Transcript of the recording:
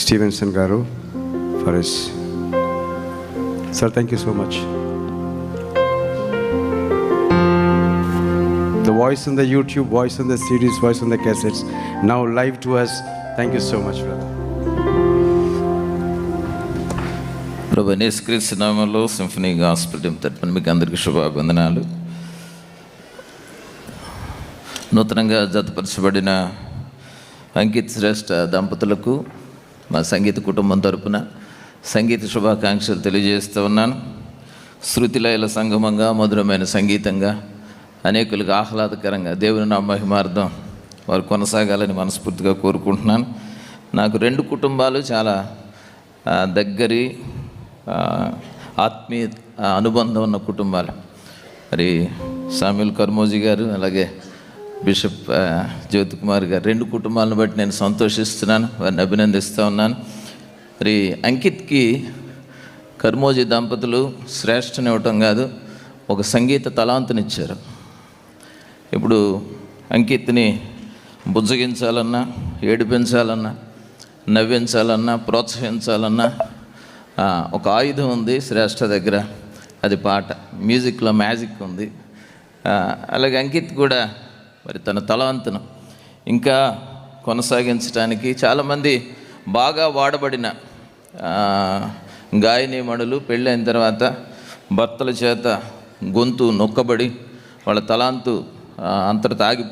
Stevenson Garu for his. Sir, thank you so much. The voice on the YouTube, voice on the CDs, voice on the cassettes, now live to us. Thank you so much, brother. ప్రభు యేసుక్రీస్తు నామములో symphony gospel team తరపున మీకు అందరికీ శుభాభివందనాలు. నూతనంగా జతపరచబడిన అంకిత్ శ్రేష్ఠ దంపతులకు మా సంగీత కుటుంబం తరపున సంగీత శుభాకాంక్షలు తెలియజేస్తూ ఉన్నాను. శృతిలయల సంగమంగా, మధురమైన సంగీతంగా, అనేకులకు ఆహ్లాదకరంగా దేవుని నా మహిమార్థం వారు కొనసాగాలని మనస్ఫూర్తిగా కోరుకుంటున్నాను. నాకు 2 కుటుంబాలు చాలా దగ్గరి ఆత్మీయ అనుబంధం ఉన్న కుటుంబాలు. మరి సామ్యుల్ కర్మోజీ గారు, అలాగే బిషప్ జ్యోతి కుమార్ గారు, 2 కుటుంబాలను బట్టి నేను సంతోషిస్తున్నాను, వారిని అభినందిస్తూ ఉన్నాను. మరి అంకిత్కి కర్మోజీ దంపతులు శ్రేష్ఠనివ్వటం కాదు, ఒక సంగీత తలాంతునిచ్చారు. ఇప్పుడు అంకిత్ని బుజ్జగించాలన్నా, ఏడిపించాలన్నా, నవ్వించాలన్నా, ప్రోత్సహించాలన్నా ఒక ఆయుధం ఉంది శ్రేష్ఠ దగ్గర, అది పాట. మ్యూజిక్లో మ్యాజిక్ ఉంది. అలాగే అంకిత్ కూడా మరి తన తలాంతును ఇంకా కొనసాగించడానికి చాలామంది బాగా వాడబడిన గాయనీమణులు పెళ్ళైన తర్వాత భర్తల చేత గొంతు నొక్కబడి వాళ్ళ తలాంతు అంతటా ఆగి